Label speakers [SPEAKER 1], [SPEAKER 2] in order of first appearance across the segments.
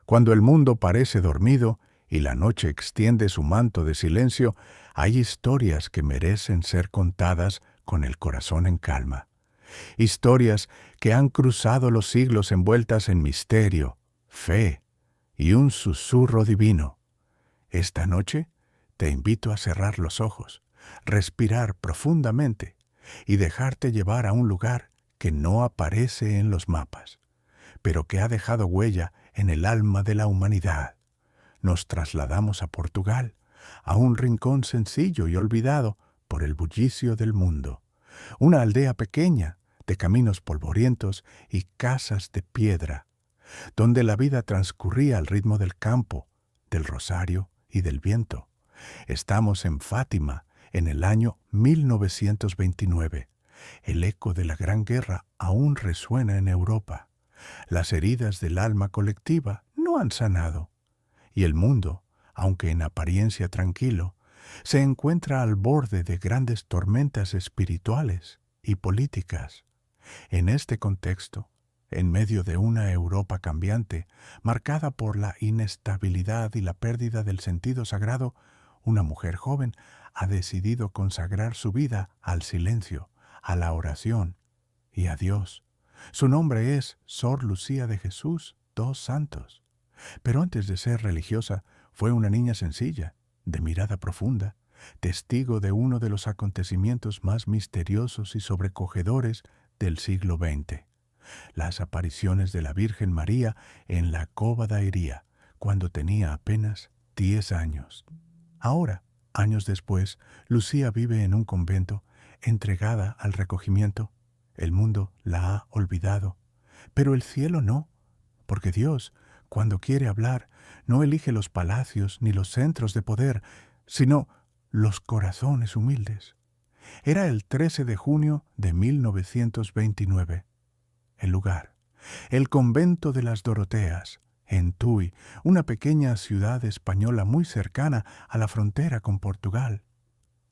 [SPEAKER 1] Cuando el mundo parece dormido y la noche extiende su manto de silencio, hay historias que merecen ser contadas con el corazón en calma. Historias que han cruzado los siglos envueltas en misterio, fe y un susurro divino. Esta noche te invito a cerrar los ojos, respirar profundamente y dejarte llevar a un lugar que no aparece en los mapas, pero que ha dejado huella en el alma de la humanidad. Nos trasladamos a Portugal, a un rincón sencillo y olvidado por el bullicio del mundo. Una aldea pequeña, de caminos polvorientos y casas de piedra, donde la vida transcurría al ritmo del campo, del rosario y del viento. Estamos en Fátima, en el año 1929. El eco de la Gran Guerra aún resuena en Europa. Las heridas del alma colectiva no han sanado. Y el mundo, aunque en apariencia tranquilo, se encuentra al borde de grandes tormentas espirituales y políticas. En este contexto, en medio de una Europa cambiante, marcada por la inestabilidad y la pérdida del sentido sagrado, una mujer joven ha decidido consagrar su vida al silencio, a la oración y a Dios. Su nombre es Sor Lucía de Jesús dos Santos. Pero antes de ser religiosa, fue una niña sencilla, de mirada profunda, testigo de uno de los acontecimientos más misteriosos y sobrecogedores del siglo XX, las apariciones de la Virgen María en la Cova da Iria, cuando tenía apenas 10 años. Ahora, años después, Lucía vive en un convento, entregada al recogimiento. El mundo la ha olvidado, pero el cielo no, porque Dios, cuando quiere hablar, no elige los palacios ni los centros de poder, sino los corazones humildes. Era el 13 de junio de 1929. El lugar, el convento de las Doroteas, en Tui, una pequeña ciudad española muy cercana a la frontera con Portugal.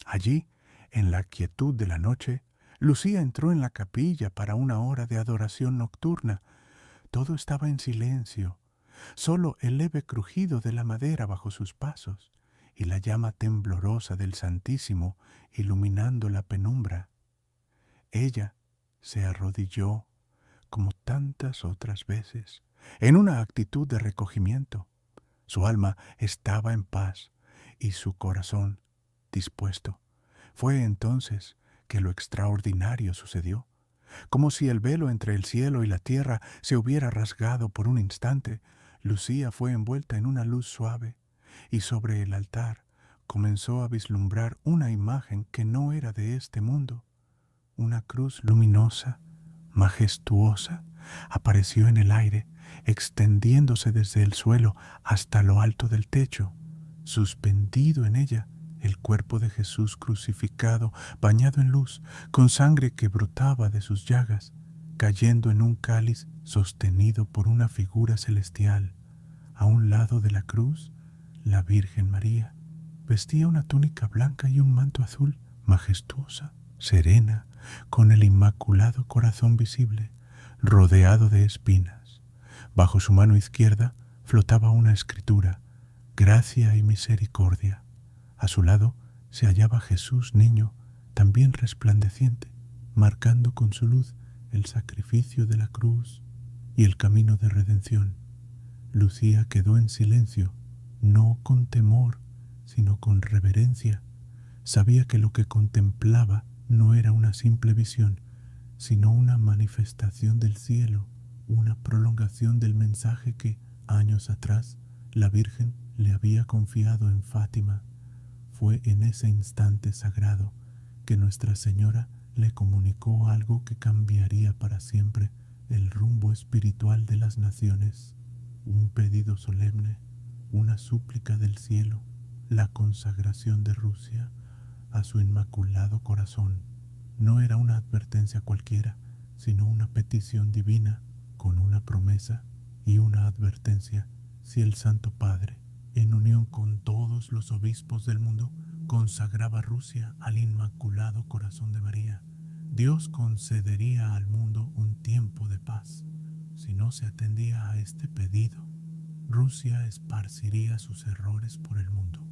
[SPEAKER 1] Allí, en la quietud de la noche, Lucía entró en la capilla para una hora de adoración nocturna. Todo estaba en silencio, solo el leve crujido de la madera bajo sus pasos y la llama temblorosa del Santísimo iluminando la penumbra. Ella se arrodilló, como tantas otras veces, en una actitud de recogimiento. Su alma estaba en paz y su corazón dispuesto. Fue entonces que lo extraordinario sucedió. Como si el velo entre el cielo y la tierra se hubiera rasgado por un instante, Lucía fue envuelta en una luz suave, y sobre el altar comenzó a vislumbrar una imagen que no era de este mundo. Una cruz luminosa, majestuosa, apareció en el aire, extendiéndose desde el suelo hasta lo alto del techo. Suspendido en ella, el cuerpo de Jesús crucificado, bañado en luz, con sangre que brotaba de sus llagas, cayendo en un cáliz sostenido por una figura celestial. A un lado de la cruz, la Virgen María vestía una túnica blanca y un manto azul, majestuosa, serena, con el Inmaculado Corazón visible, rodeado de espinas. Bajo su mano izquierda flotaba una escritura: Gracia y misericordia. A su lado se hallaba Jesús niño, también resplandeciente, marcando con su luz el sacrificio de la cruz y el camino de redención. Lucía quedó en silencio, no con temor, sino con reverencia. Sabía que lo que contemplaba no era una simple visión, sino una manifestación del cielo, una prolongación del mensaje que, años atrás, la Virgen le había confiado en Fátima. Fue en ese instante sagrado que Nuestra Señora le comunicó algo que cambiaría para siempre el rumbo espiritual de las naciones. Un pedido solemne, una súplica del cielo, la consagración de Rusia a su Inmaculado Corazón. No era una advertencia cualquiera, sino una petición divina con una promesa y una advertencia. Si el Santo Padre, en unión con todos los obispos del mundo, consagraba Rusia al Inmaculado Corazón de María, Dios concedería al mundo un tiempo de paz. Si no se atendía a este pedido,
[SPEAKER 2] Rusia esparciría sus errores por el mundo,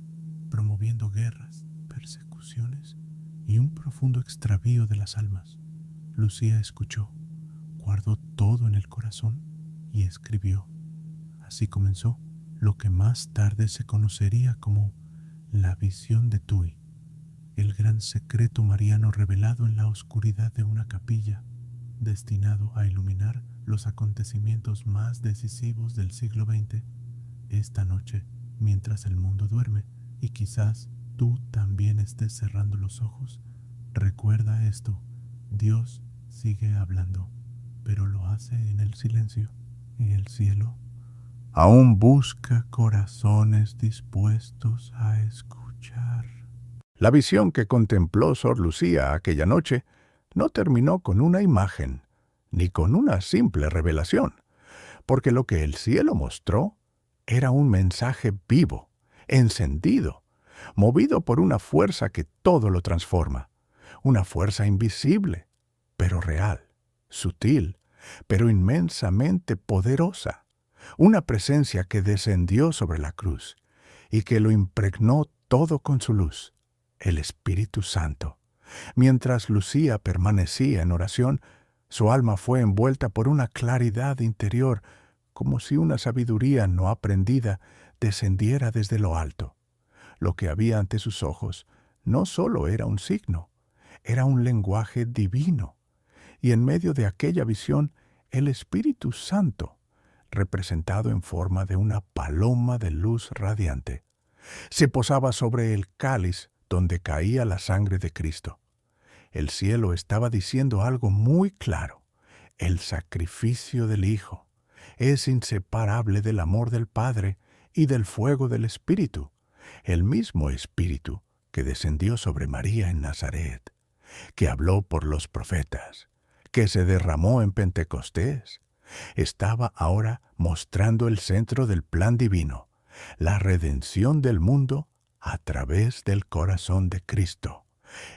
[SPEAKER 2] promoviendo guerras, persecuciones y un profundo extravío de las almas. Lucía escuchó, guardó todo en el corazón y escribió. Así comenzó lo que más tarde se conocería como la visión de Tui, el gran secreto mariano revelado en la oscuridad de una capilla, destinado a iluminar los acontecimientos más decisivos del siglo XX. Esta noche, mientras el mundo duerme y quizás tú también estés cerrando los ojos, recuerda esto: Dios sigue hablando, pero lo hace en el silencio, y el cielo aún busca corazones dispuestos a escuchar.
[SPEAKER 1] La visión que contempló Sor Lucía aquella noche no terminó con una imagen, ni con una simple revelación, porque lo que el cielo mostró era un mensaje vivo, encendido, movido por una fuerza que todo lo transforma, una fuerza invisible, pero real, sutil, pero inmensamente poderosa, una presencia que descendió sobre la cruz y que lo impregnó todo con su luz, el Espíritu Santo. Mientras Lucía permanecía en oración, su alma fue envuelta por una claridad interior, como si una sabiduría no aprendida descendiera desde lo alto. Lo que había ante sus ojos no solo era un signo, era un lenguaje divino, y en medio de aquella visión el Espíritu Santo, representado en forma de una paloma de luz radiante, se posaba sobre el cáliz donde caía la sangre de Cristo. El cielo estaba diciendo algo muy claro: el sacrificio del Hijo es inseparable del amor del Padre y del fuego del Espíritu, el mismo Espíritu que descendió sobre María en Nazaret, que habló por los profetas, que se derramó en Pentecostés. Estaba ahora mostrando el centro del plan divino, la redención del mundo a través del corazón de Cristo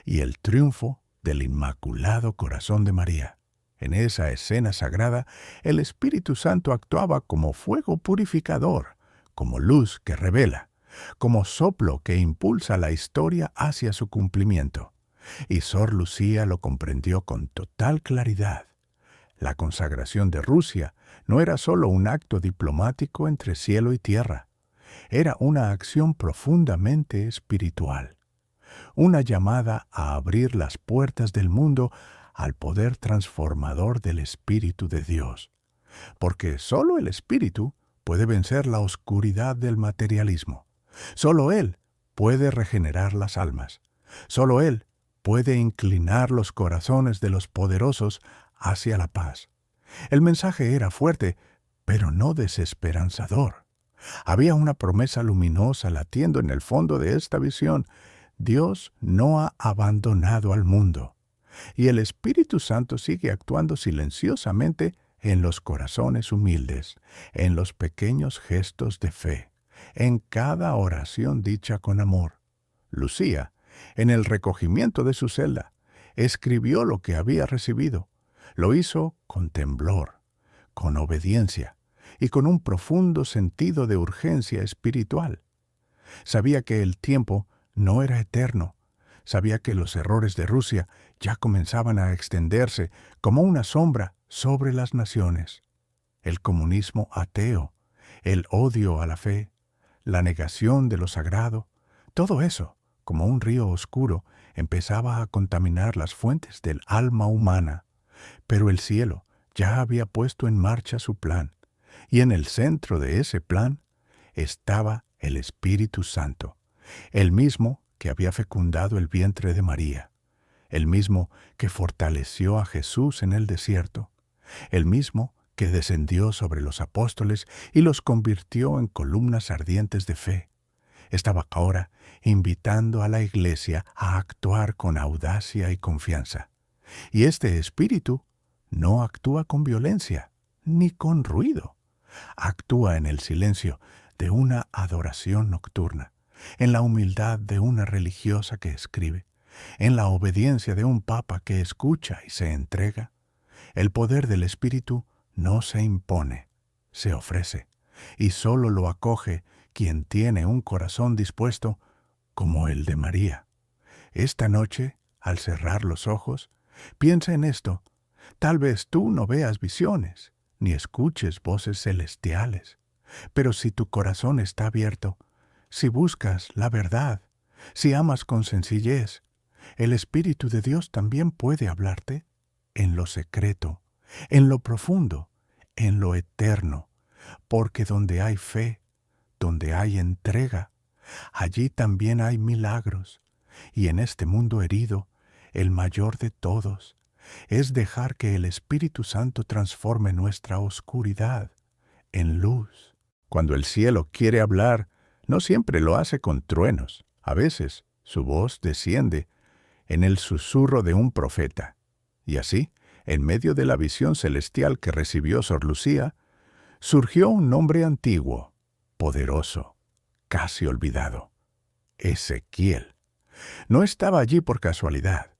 [SPEAKER 1] y el triunfo del Inmaculado Corazón de María. En esa escena sagrada, el Espíritu Santo actuaba como fuego purificador, como luz que revela, como soplo que impulsa la historia hacia su cumplimiento. Y Sor Lucía lo comprendió con total claridad. La consagración de Rusia no era solo un acto diplomático entre cielo y tierra, era una acción profundamente espiritual, una llamada a abrir las puertas del mundo al poder transformador del Espíritu de Dios, porque solo el Espíritu puede vencer la oscuridad del materialismo. Solo Él puede regenerar las almas. Solo Él puede inclinar los corazones de los poderosos hacia la paz. El mensaje era fuerte, pero no desesperanzador. Había una promesa luminosa latiendo en el fondo de esta visión: Dios no ha abandonado al mundo, y el Espíritu Santo sigue actuando silenciosamente en los corazones humildes, en los pequeños gestos de fe, en cada oración dicha con amor. Lucía, en el recogimiento de su celda, escribió lo que había recibido. Lo hizo con temblor, con obediencia y con un profundo sentido de urgencia espiritual. Sabía que el tiempo no era eterno. Sabía que los errores de Rusia ya comenzaban a extenderse como una sombra sobre las naciones. El comunismo ateo, el odio a la fe, la negación de lo sagrado, todo eso, como un río oscuro, empezaba a contaminar las fuentes del alma humana. Pero el cielo ya había puesto en marcha su plan, y en el centro de ese plan estaba el Espíritu Santo, el mismo que había fecundado el vientre de María, el mismo que fortaleció a Jesús en el desierto, el mismo que descendió sobre los apóstoles y los convirtió en columnas ardientes de fe. Estaba ahora invitando a la Iglesia a actuar con audacia y confianza. Y este Espíritu no actúa con violencia ni con ruido. Actúa en el silencio de una adoración nocturna, en la humildad de una religiosa que escribe, en la obediencia de un papa que escucha y se entrega. El poder del Espíritu no se impone, se ofrece. y solo lo acoge quien tiene un corazón dispuesto como el de María. Esta noche, al cerrar los ojos, piensa en esto. Tal vez tú no veas visiones, ni escuches voces celestiales, pero si tu corazón está abierto, si buscas la verdad, si amas con sencillez, el Espíritu de Dios también puede hablarte en lo secreto, en lo profundo, en lo eterno, porque donde hay fe, donde hay entrega, allí también hay milagros. Y en este mundo herido, el mayor de todos es dejar que el Espíritu Santo transforme nuestra oscuridad en luz. Cuando el cielo quiere hablar, no siempre lo hace con truenos. A veces su voz desciende en el susurro de un profeta. Y así, en medio de la visión celestial que recibió Sor Lucía, surgió un nombre antiguo, poderoso, casi olvidado: Ezequiel. No estaba allí por casualidad.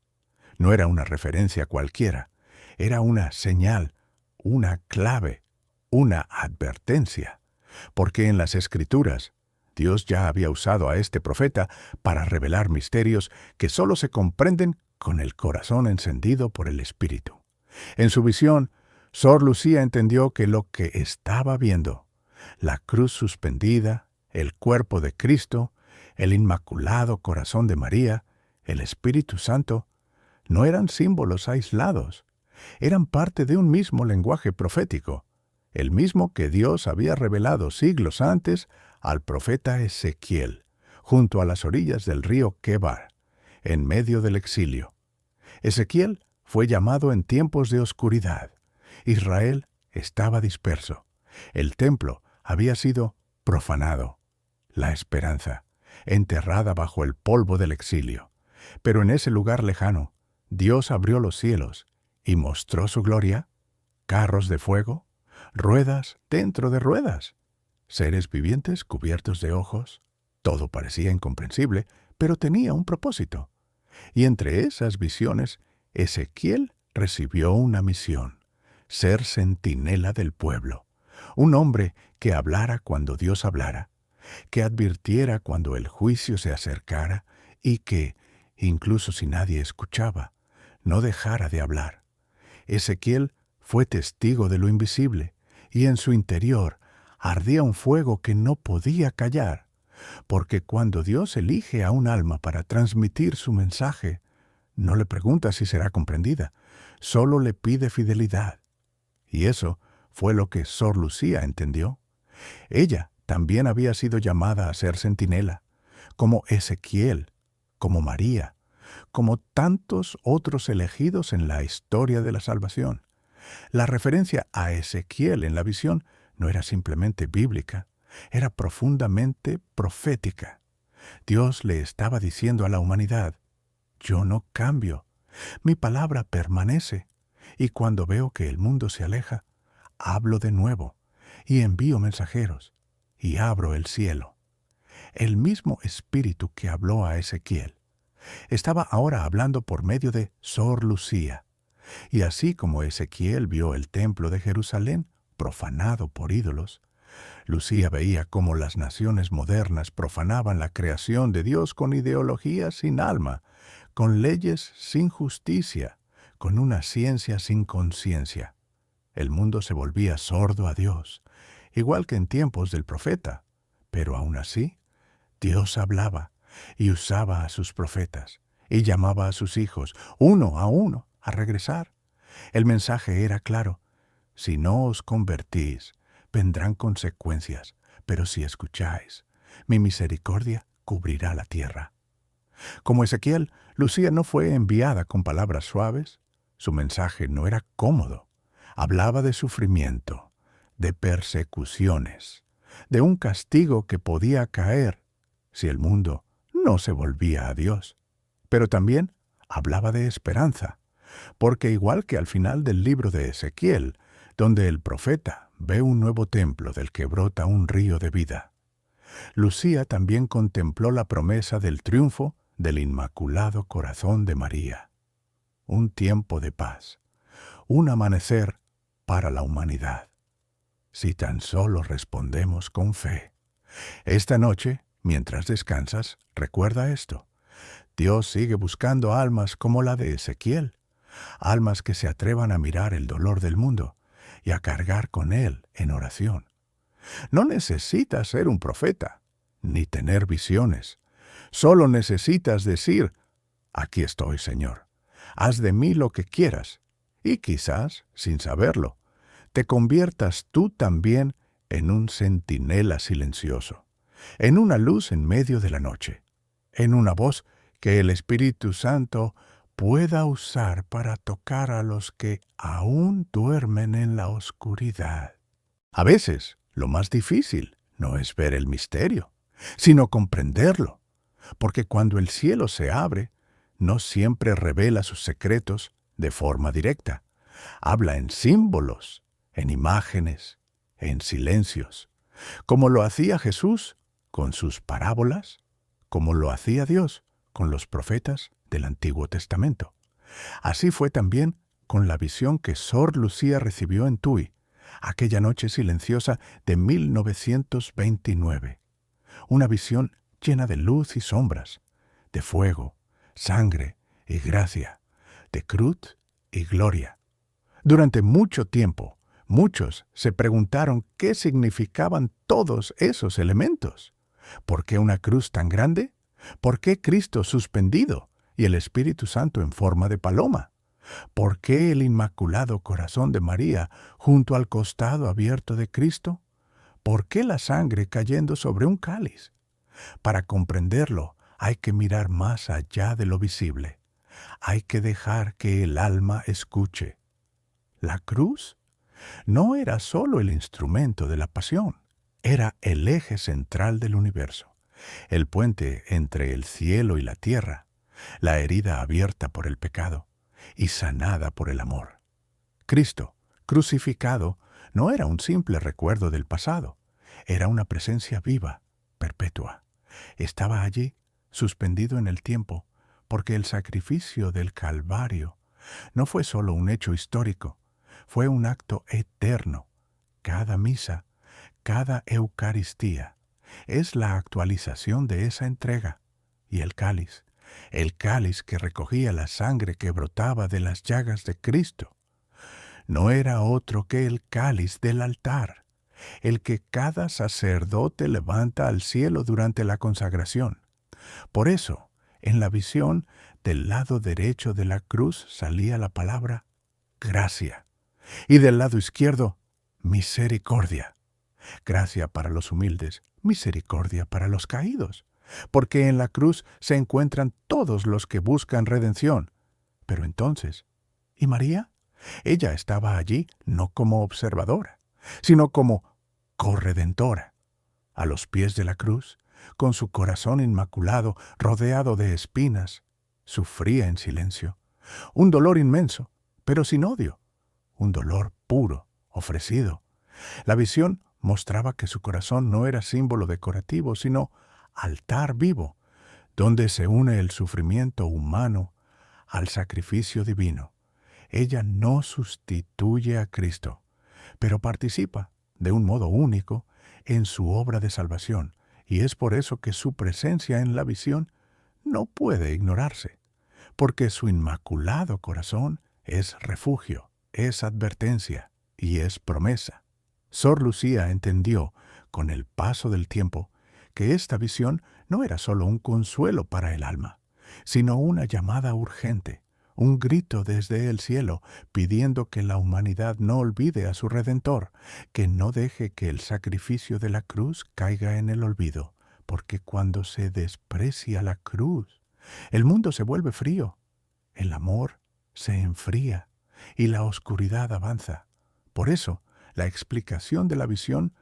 [SPEAKER 1] No era una referencia cualquiera. Era una señal, una clave, una advertencia. Porque en las Escrituras, Dios ya había usado a este profeta para revelar misterios que solo se comprenden con el corazón encendido por el Espíritu. En su visión, Sor Lucía entendió que lo que estaba viendo, la cruz suspendida, el cuerpo de Cristo, el Inmaculado Corazón de María, el Espíritu Santo, no eran símbolos aislados, eran parte de un mismo lenguaje profético, el mismo que Dios había revelado siglos antes al profeta Ezequiel, junto a las orillas del río Quebar, en medio del exilio. Ezequiel fue llamado en tiempos de oscuridad. Israel estaba disperso. El templo había sido profanado. La esperanza, enterrada bajo el polvo del exilio. Pero en ese lugar lejano, Dios abrió los cielos y mostró su gloria, carros de fuego, ruedas dentro de ruedas, seres vivientes cubiertos de ojos. Todo parecía incomprensible, pero tenía un propósito. Y entre esas visiones, Ezequiel recibió una misión: ser centinela del pueblo, un hombre que hablara cuando Dios hablara, que advirtiera cuando el juicio se acercara y que, incluso si nadie escuchaba, no dejara de hablar. Ezequiel fue testigo de lo invisible, y en su interior ardía un fuego que no podía callar, porque cuando Dios elige a un alma para transmitir su mensaje, no le pregunta si será comprendida, solo le pide fidelidad. Y eso fue lo que Sor Lucía entendió. Ella también había sido llamada a ser centinela, como Ezequiel, como María, como tantos otros elegidos en la historia de la salvación. La referencia a Ezequiel en la visión no era simplemente bíblica, era profundamente profética. Dios le estaba diciendo a la humanidad: yo no cambio, mi palabra permanece, y cuando veo que el mundo se aleja, hablo de nuevo, y envío mensajeros, y abro el cielo. El mismo Espíritu que habló a Ezequiel estaba ahora hablando por medio de Sor Lucía. Y así como Ezequiel vio el templo de Jerusalén profanado por ídolos, Lucía veía cómo las naciones modernas profanaban la creación de Dios con ideologías sin alma, con leyes sin justicia, con una ciencia sin conciencia. El mundo se volvía sordo a Dios, igual que en tiempos del profeta, pero aún así, Dios hablaba y usaba a sus profetas, y llamaba a sus hijos, uno, a regresar. El mensaje era claro: si no os convertís, vendrán consecuencias, pero si escucháis, mi misericordia cubrirá la tierra. Como Ezequiel, Lucía no fue enviada con palabras suaves. Su mensaje no era cómodo. Hablaba de sufrimiento, de persecuciones, de un castigo que podía caer si el mundo no se volvía a Dios. Pero también hablaba de esperanza, porque igual que al final del libro de Ezequiel, donde el profeta ve un nuevo templo del que brota un río de vida, Lucía también contempló la promesa del triunfo del Inmaculado Corazón de María. Un tiempo de paz, un amanecer para la humanidad. si tan solo respondemos con fe. Esta noche, mientras descansas, recuerda esto. Dios sigue buscando almas como la de Ezequiel, almas que se atrevan a mirar el dolor del mundo y a cargar con él en oración. No necesitas ser un profeta, ni tener visiones. Solo necesitas decir, aquí estoy, Señor. Haz de mí lo que quieras. Y quizás, sin saberlo, te conviertas tú también en un centinela silencioso, en una luz en medio de la noche, en una voz que el Espíritu Santo pueda usar para tocar a los que aún duermen en la oscuridad. A veces, lo más difícil no es ver el misterio, sino comprenderlo, porque cuando el cielo se abre, no siempre revela sus secretos de forma directa. Habla en símbolos, en imágenes, en silencios, como lo hacía Jesús con sus parábolas, como lo hacía Dios con los profetas del Antiguo Testamento. Así fue también con la visión que Sor Lucía recibió en Tui, aquella noche silenciosa de 1929. Una visión llena de luz y sombras, de fuego, sangre y gracia, de cruz y gloria. Durante mucho tiempo, muchos se preguntaron qué significaban todos esos elementos. ¿Por qué una cruz tan grande? ¿Por qué Cristo suspendido y el Espíritu Santo en forma de paloma? ¿Por qué el Inmaculado Corazón de María junto al costado abierto de Cristo? ¿Por qué la sangre cayendo sobre un cáliz? Para comprenderlo, hay que mirar más allá de lo visible. Hay que dejar que el alma escuche. La cruz no era solo el instrumento de la pasión, era el eje central del universo, el puente entre el cielo y la tierra, la herida abierta por el pecado y sanada por el amor. Cristo, crucificado, no era un simple recuerdo del pasado, era una presencia viva, perpetua. Estaba allí, suspendido en el tiempo, porque el sacrificio del Calvario no fue solo un hecho histórico, fue un acto eterno. Cada misa, cada Eucaristía, es la actualización de esa entrega. Y el cáliz que recogía la sangre que brotaba de las llagas de Cristo, no era otro que el cáliz del altar, el que cada sacerdote levanta al cielo durante la consagración. Por eso, en la visión, del lado derecho de la cruz salía la palabra gracia, y del lado izquierdo, misericordia. Gracia para los humildes, misericordia para los caídos, porque en la cruz se encuentran todos los que buscan redención. Pero entonces, ¿y María? Ella estaba allí no como observadora, sino como corredentora. A los pies de la cruz, con su corazón inmaculado rodeado de espinas, sufría en silencio. Un dolor inmenso, pero sin odio. Un dolor puro, ofrecido. La visión mostraba que su corazón no era símbolo decorativo, sino altar vivo, donde se une el sufrimiento humano al sacrificio divino. Ella no sustituye a Cristo, pero participa, de un modo único, en su obra de salvación, y es por eso que su presencia en la visión no puede ignorarse, porque su inmaculado corazón es refugio, es advertencia y es promesa. Sor Lucía entendió, con el paso del tiempo, que esta visión no era solo un consuelo para el alma, sino una llamada urgente, un grito desde el cielo pidiendo que la humanidad no olvide a su Redentor, que no deje que el sacrificio de la cruz caiga en el olvido, porque cuando se desprecia la cruz, el mundo se vuelve frío, el amor se enfría y la oscuridad avanza. Por eso, la explicación de la visión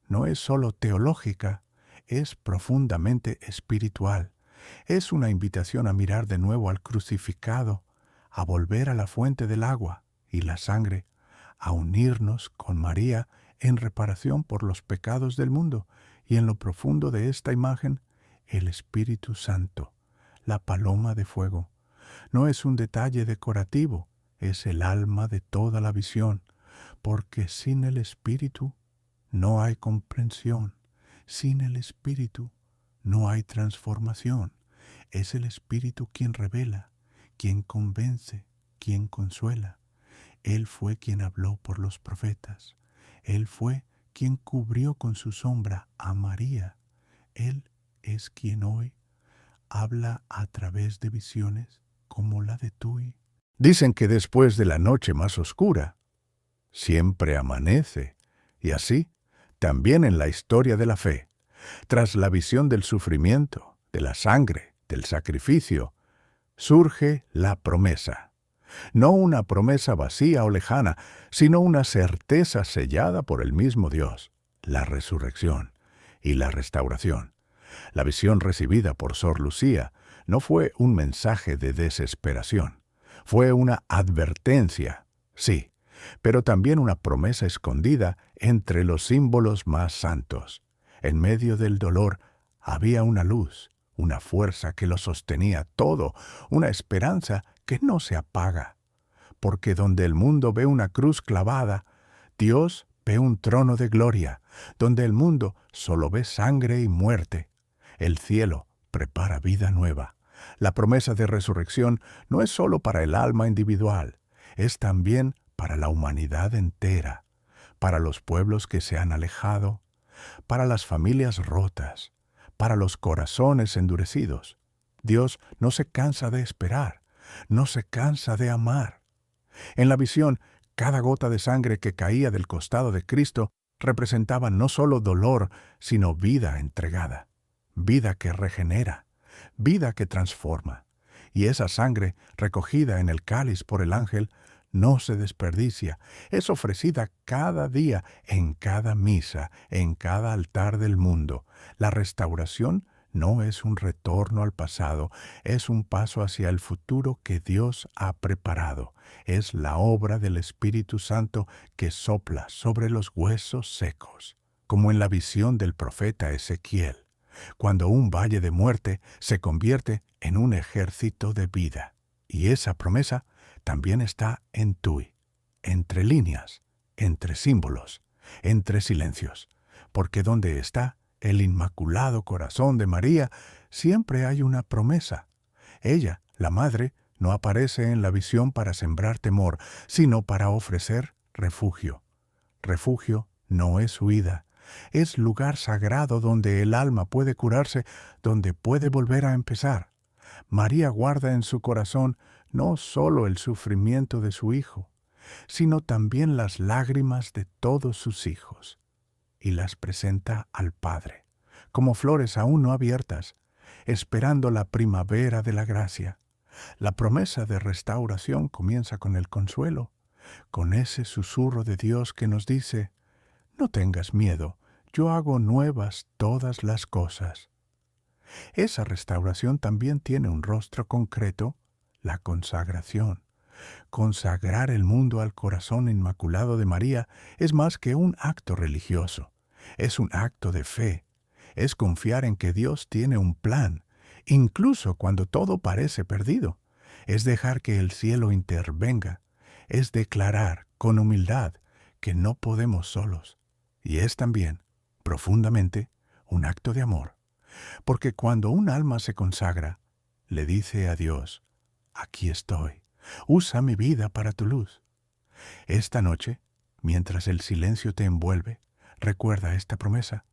[SPEAKER 1] no es solo teológica, es profundamente espiritual. Es una invitación a mirar de nuevo al crucificado, a volver a la fuente del agua y la sangre, a unirnos con María en reparación por los pecados del mundo, y en lo profundo de esta imagen, el Espíritu Santo, la paloma de fuego. No es un detalle decorativo, es el alma de toda la visión, porque sin el Espíritu no hay comprensión. Sin el Espíritu no hay transformación. Es el Espíritu quien revela, quien convence, quien consuela. Él fue quien habló por los profetas. Él fue quien cubrió con su sombra a María. Él es quien hoy habla a través de visiones como la de Tui. Dicen que después de la noche más oscura, siempre amanece. Y así, también en la historia de la fe, tras la visión del sufrimiento, de la sangre, del sacrificio, surge la promesa. No una promesa vacía o lejana, sino una certeza sellada por el mismo Dios, la resurrección y la restauración. La visión recibida por Sor Lucía no fue un mensaje de desesperación, fue una advertencia, sí, pero también una promesa escondida entre los símbolos más santos. En medio del dolor había una luz, una fuerza que lo sostenía todo, una esperanza que no se apaga. Porque donde el mundo ve una cruz clavada, Dios ve un trono de gloria. Donde el mundo solo ve sangre y muerte, el cielo prepara vida nueva. La promesa de resurrección no es solo para el alma individual, es también para la humanidad entera, para los pueblos que se han alejado, para las familias rotas, para los corazones endurecidos. Dios no se cansa de esperar, no se cansa de amar. En la visión, cada gota de sangre que caía del costado de Cristo representaba no solo dolor, sino vida entregada, vida que regenera, vida que transforma. Y esa sangre, recogida en el cáliz por el ángel, no se desperdicia, es ofrecida cada día, en cada misa, en cada altar del mundo. La restauración no es un retorno al pasado, es un paso hacia el futuro que Dios ha preparado. Es la obra del Espíritu Santo que sopla sobre los huesos secos, como en la visión del profeta Ezequiel, cuando un valle de muerte se convierte en un ejército de vida. Y esa promesa también está en Tui, entre líneas, entre símbolos, entre silencios, porque donde está el Inmaculado Corazón de María, siempre hay una promesa. Ella, la Madre, no aparece en la visión para sembrar temor, sino para ofrecer refugio. Refugio no es huida, es lugar sagrado donde el alma puede curarse, donde puede volver a empezar. María guarda en su corazón no solo el sufrimiento de su Hijo, sino también las lágrimas de todos sus hijos, y las presenta al Padre, como flores aún no abiertas, esperando la primavera de la gracia. La promesa de restauración comienza con el consuelo, con ese susurro de Dios que nos dice: «No tengas miedo, yo hago nuevas todas las cosas». Esa restauración también tiene un rostro concreto, la consagración. Consagrar el mundo al corazón inmaculado de María es más que un acto religioso, es un acto de fe, es confiar en que Dios tiene un plan, incluso cuando todo parece perdido, es dejar que el cielo intervenga, es declarar con humildad que no podemos solos, y es también, profundamente, un acto de amor, porque cuando un alma se consagra, le dice a Dios: «Aquí estoy. Usa mi vida para tu luz». Esta noche, mientras el silencio te envuelve, recuerda esta promesa.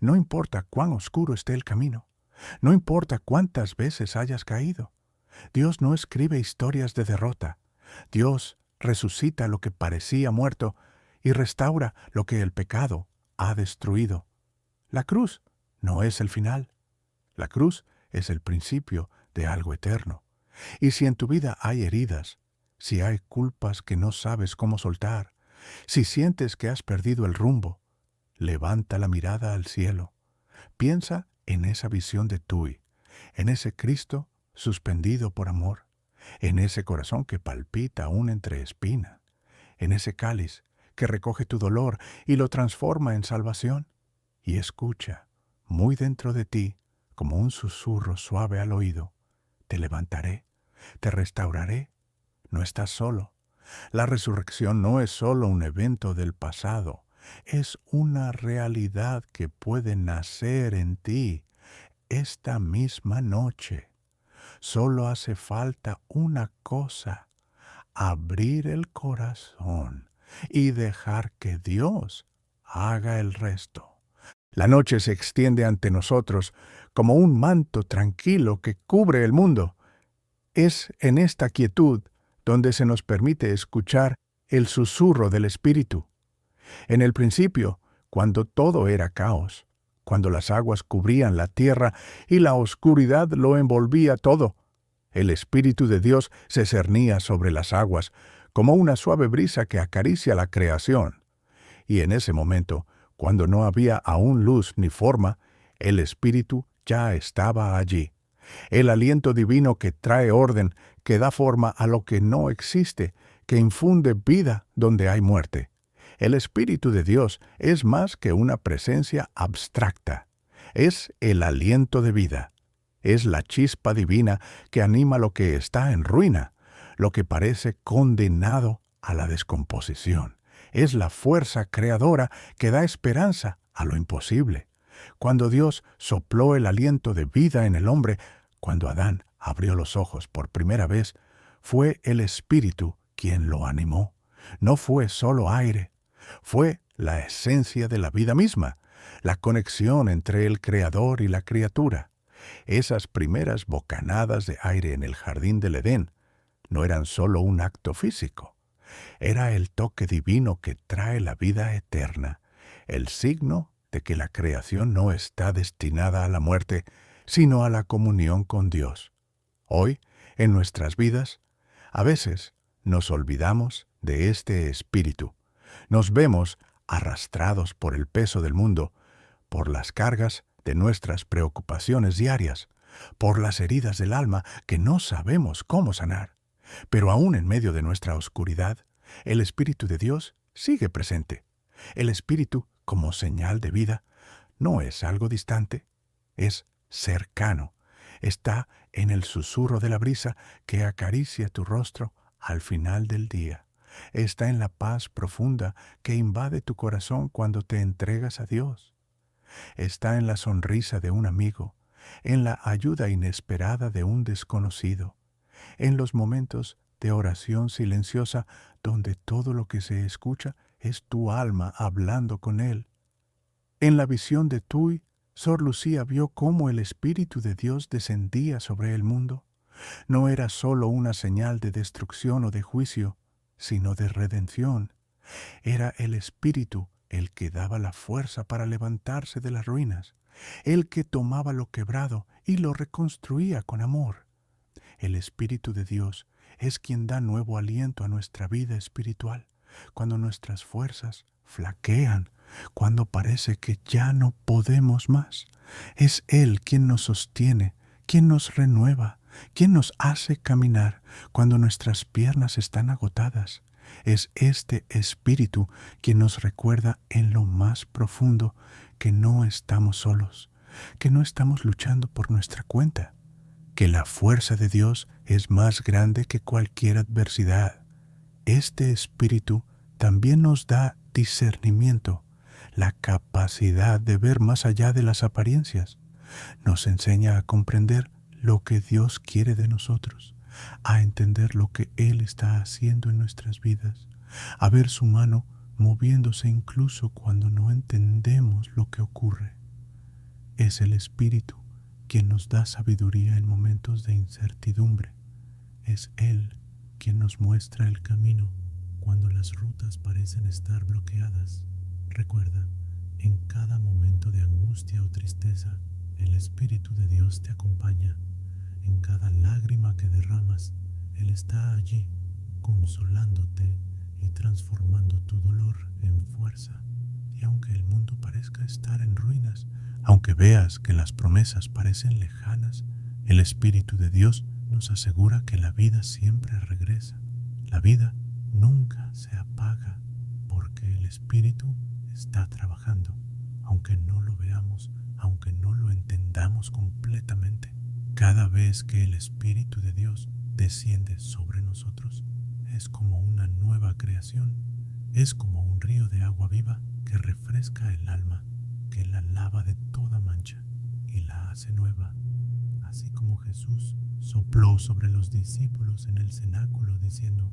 [SPEAKER 1] No importa cuán oscuro esté el camino, no importa cuántas veces hayas caído, Dios no escribe historias de derrota. Dios resucita lo que parecía muerto y restaura lo que el pecado ha destruido. La cruz no es el final. La cruz es el principio de algo eterno. Y si en tu vida hay heridas, si hay culpas que no sabes cómo soltar, si sientes que has perdido el rumbo, levanta la mirada al cielo. Piensa en esa visión de Tui, en ese Cristo suspendido por amor, en ese corazón que palpita aún entre espinas, en ese cáliz que recoge tu dolor y lo transforma en salvación. Y escucha, muy dentro de ti, como un susurro suave al oído: «Te levantaré, te restauraré, no estás solo». La resurrección no es solo un evento del pasado, Es una realidad que puede nacer en ti esta misma noche. Solo hace falta una cosa: abrir el corazón y dejar que Dios haga el resto. La noche se extiende ante nosotros como un manto tranquilo que cubre el mundo. Es en esta quietud donde se nos permite escuchar el susurro del Espíritu. En el principio, cuando todo era caos, cuando las aguas cubrían la tierra y la oscuridad lo envolvía todo, el Espíritu de Dios se cernía sobre las aguas, como una suave brisa que acaricia la creación. Y en ese momento, cuando no había aún luz ni forma, el Espíritu ya estaba allí. El aliento divino que trae orden, que da forma a lo que no existe, que infunde vida donde hay muerte. El Espíritu de Dios es más que una presencia abstracta. Es el aliento de vida. Es la chispa divina que anima lo que está en ruina, lo que parece condenado a la descomposición. Es la fuerza creadora que da esperanza a lo imposible. Cuando Dios sopló el aliento de vida en el hombre, cuando Adán abrió los ojos por primera vez, fue el Espíritu quien lo animó. No fue solo aire, fue la esencia de la vida misma, la conexión entre el Creador y la criatura. Esas primeras bocanadas de aire en el jardín del Edén no eran solo un acto físico, era el toque divino que trae la vida eterna, el signo de que la creación no está destinada a la muerte, sino a la comunión con Dios. Hoy, en nuestras vidas, a veces nos olvidamos de este espíritu. Nos vemos arrastrados por el peso del mundo, por las cargas de nuestras preocupaciones diarias, por las heridas del alma que no sabemos cómo sanar. Pero aún en medio de nuestra oscuridad, el Espíritu de Dios sigue presente. El Espíritu, como señal de vida, no es algo distante, es cercano. Está en el susurro de la brisa que acaricia tu rostro al final del día. Está en la paz profunda que invade tu corazón cuando te entregas a Dios. Está en la sonrisa de un amigo, en la ayuda inesperada de un desconocido, en los momentos de oración silenciosa donde todo lo que se escucha es tu alma hablando con Él. En la visión de Tui, Sor Lucía vio cómo el Espíritu de Dios descendía sobre el mundo. No era solo una señal de destrucción o de juicio, sino de redención. Era el Espíritu el que daba la fuerza para levantarse de las ruinas, el que tomaba lo quebrado y lo reconstruía con amor. El Espíritu de Dios es quien da nuevo aliento a nuestra vida espiritual, cuando nuestras fuerzas flaquean, cuando parece que ya no podemos más. Es Él quien nos sostiene, quien nos renueva, quien nos hace caminar cuando nuestras piernas están agotadas. Es este Espíritu quien nos recuerda en lo más profundo que no estamos solos, que no estamos luchando por nuestra cuenta, que la fuerza de Dios es más grande que cualquier adversidad. Este Espíritu también nos da discernimiento, la capacidad de ver más allá de las apariencias. Nos enseña a comprender lo que Dios quiere de nosotros, a entender lo que Él está haciendo en nuestras vidas, a ver su mano moviéndose incluso cuando no entendemos lo que ocurre. Es el Espíritu quien nos da sabiduría en momentos de incertidumbre. Es Él quien nos muestra el camino cuando las rutas parecen estar bloqueadas. Recuerda, en cada momento de angustia o tristeza, el Espíritu de Dios te acompaña. En cada lágrima que derramas, Él está allí, consolándote y transformando tu dolor en fuerza. Y aunque el mundo parezca estar en ruinas, aunque veas que las promesas parecen lejanas, el Espíritu de Dios nos asegura que la vida siempre regresa. La vida nunca se apaga porque el Espíritu está trabajando, aunque no lo veamos, aunque no lo entendamos completamente. Cada vez que el Espíritu de Dios desciende sobre nosotros, es como una nueva creación, es como un río de agua viva
[SPEAKER 2] que refresca el alma, que la lava de toda mancha y la hace nueva, así como Jesús sopló sobre los discípulos en el cenáculo diciendo: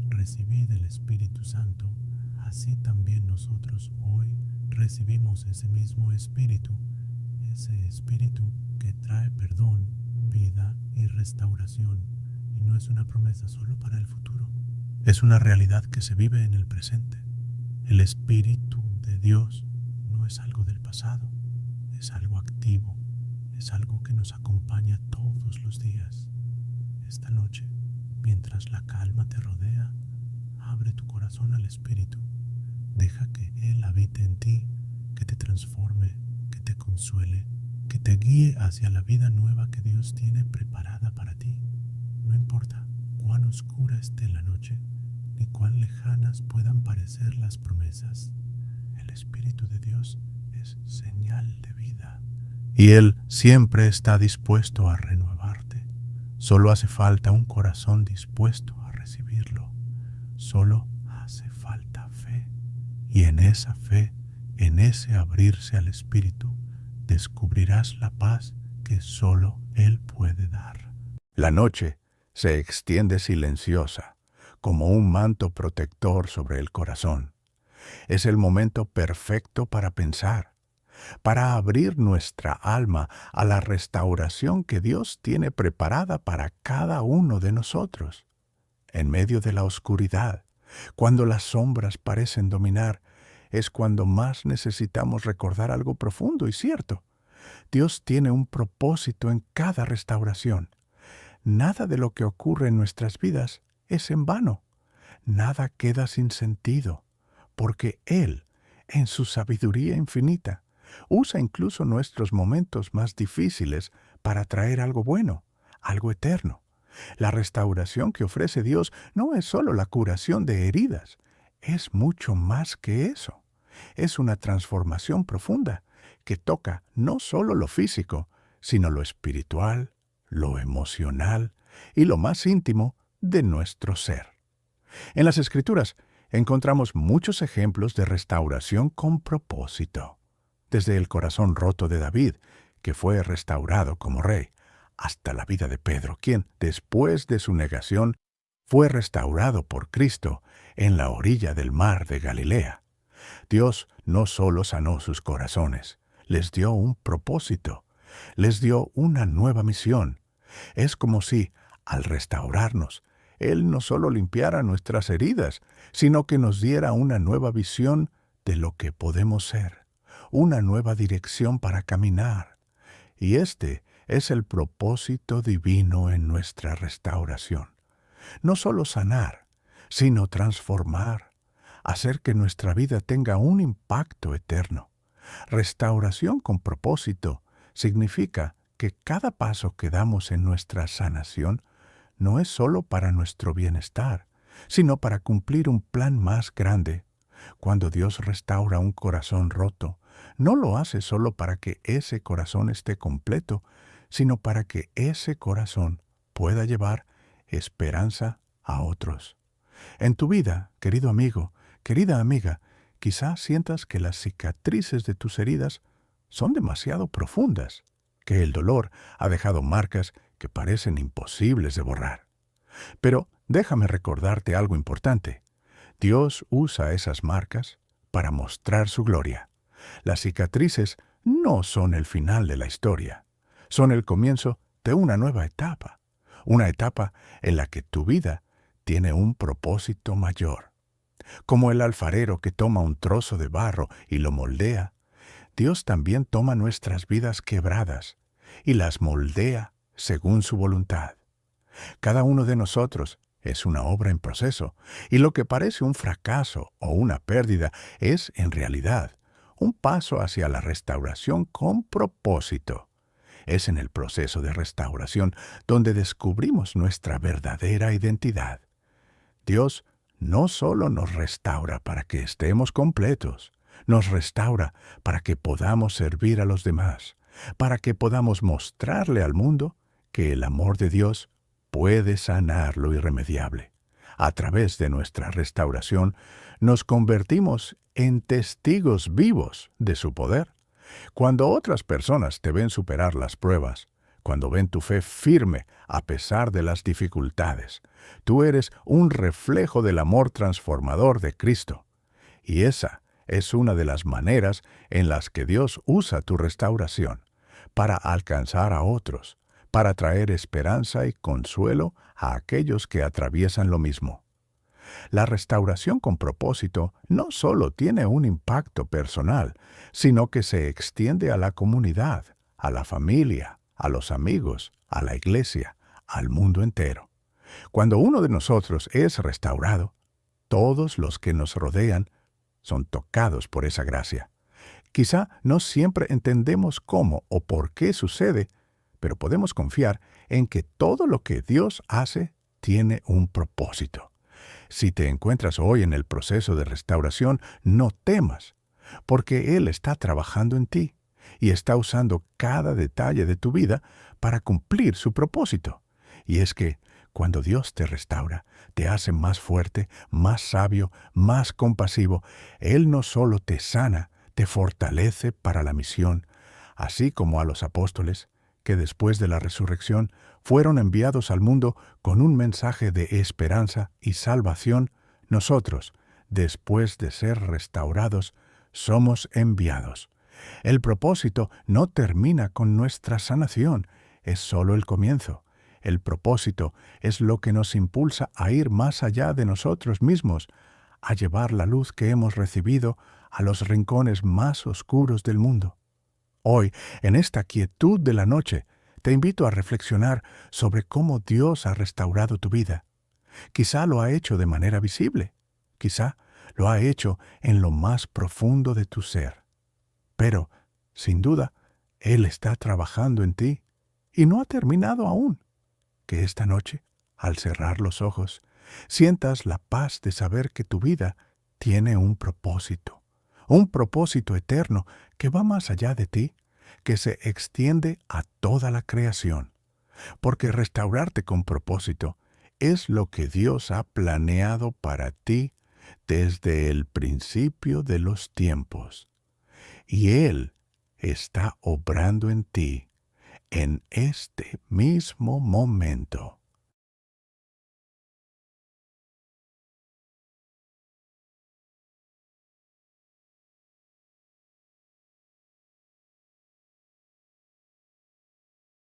[SPEAKER 2] recibid el Espíritu Santo. Así también nosotros hoy recibimos ese mismo Espíritu, ese Espíritu que trae perdón, vida y restauración. Y no es una promesa solo para el futuro, es una realidad que se vive en el presente. El Espíritu de Dios no es algo del pasado, es algo activo, es algo que nos acompaña todos los días. Esta noche, mientras la calma te rodea, abre tu corazón al Espíritu. Deja que Él habite en ti, que te transforme, que te consuele, que te guíe hacia la vida nueva que Dios tiene preparada para ti. No importa cuán oscura esté la noche, ni cuán lejanas puedan parecer las promesas. El Espíritu de Dios es señal de vida. Y Él siempre está dispuesto a renovarte. Solo hace falta un corazón dispuesto a recibirlo. Solo hace falta fe. Y en esa fe, en ese abrirse al Espíritu, descubrirás la paz que solo Él puede dar.
[SPEAKER 1] La noche se extiende silenciosa, como un manto protector sobre el corazón. Es el momento perfecto para pensar, para abrir nuestra alma a la restauración que Dios tiene preparada para cada uno de nosotros. En medio de la oscuridad, cuando las sombras parecen dominar, es cuando más necesitamos recordar algo profundo y cierto. Dios tiene un propósito en cada restauración. Nada de lo que ocurre en nuestras vidas es en vano. Nada queda sin sentido, porque Él, en su sabiduría infinita, usa incluso nuestros momentos más difíciles para traer algo bueno, algo eterno. La restauración que ofrece Dios no es solo la curación de heridas, es mucho más que eso. Es una transformación profunda que toca no solo lo físico, sino lo espiritual, lo emocional y lo más íntimo de nuestro ser. En las Escrituras encontramos muchos ejemplos de restauración con propósito. Desde el corazón roto de David, que fue restaurado como rey, hasta la vida de Pedro, quien, después de su negación, fue restaurado por Cristo en la orilla del mar de Galilea. Dios no solo sanó sus corazones, les dio un propósito, les dio una nueva misión. Es como si, al restaurarnos, Él no solo limpiara nuestras heridas, sino que nos diera una nueva visión de lo que podemos ser, una nueva dirección para caminar. Y este es el propósito divino en nuestra restauración. No solo sanar, sino transformar, hacer que nuestra vida tenga un impacto eterno. Restauración con propósito significa que cada paso que damos en nuestra sanación no es solo para nuestro bienestar, sino para cumplir un plan más grande. Cuando Dios restaura un corazón roto, no lo hace solo para que ese corazón esté completo, sino para que ese corazón pueda llevar esperanza a otros. En tu vida, querido amigo, querida amiga, quizás sientas que las cicatrices de tus heridas son demasiado profundas, que el dolor ha dejado marcas que parecen imposibles de borrar. Pero déjame recordarte algo importante. Dios usa esas marcas para mostrar su gloria. Las cicatrices no son el final de la historia, son el comienzo de una nueva etapa, una etapa en la que tu vida tiene un propósito mayor. Como el alfarero que toma un trozo de barro y lo moldea, Dios también toma nuestras vidas quebradas y las moldea según su voluntad. Cada uno de nosotros es una obra en proceso, y lo que parece un fracaso o una pérdida es, en realidad, un paso hacia la restauración con propósito. Es en el proceso de restauración donde descubrimos nuestra verdadera identidad. Dios no solo nos restaura para que estemos completos, nos restaura para que podamos servir a los demás, para que podamos mostrarle al mundo que el amor de Dios puede sanar lo irremediable, A través de nuestra restauración, nos convertimos en testigos vivos de su poder. Cuando otras personas te ven superar las pruebas, cuando ven tu fe firme a pesar de las dificultades, tú eres un reflejo del amor transformador de Cristo. Y esa es una de las maneras en las que Dios usa tu restauración para alcanzar a otros, para traer esperanza y consuelo a aquellos que atraviesan lo mismo. La restauración con propósito no solo tiene un impacto personal, sino que se extiende a la comunidad, a la familia, a los amigos, a la iglesia, al mundo entero. Cuando uno de nosotros es restaurado, todos los que nos rodean son tocados por esa gracia. Quizá no siempre entendemos cómo o por qué sucede, pero podemos confiar en que todo lo que Dios hace tiene un propósito. Si te encuentras hoy en el proceso de restauración, no temas, porque Él está trabajando en ti y está usando cada detalle de tu vida para cumplir su propósito. Y es que cuando Dios te restaura, te hace más fuerte, más sabio, más compasivo. Él no solo te sana, te fortalece para la misión, así como a los apóstoles, que después de la resurrección fueron enviados al mundo con un mensaje de esperanza y salvación. Nosotros, después de ser restaurados, somos enviados. El propósito no termina con nuestra sanación, es solo el comienzo. El propósito es lo que nos impulsa a ir más allá de nosotros mismos, a llevar la luz que hemos recibido a los rincones más oscuros del mundo. Hoy, en esta quietud de la noche, te invito a reflexionar sobre cómo Dios ha restaurado tu vida. Quizá lo ha hecho de manera visible, quizá lo ha hecho en lo más profundo de tu ser. Pero, sin duda, Él está trabajando en ti y no ha terminado aún. Que esta noche, al cerrar los ojos, sientas la paz de saber que tu vida tiene un propósito eterno que va más allá de ti, que se extiende a toda la creación. Porque restaurarte con propósito es lo que Dios ha planeado para ti desde el principio de los tiempos. Y Él está obrando en ti en este mismo momento.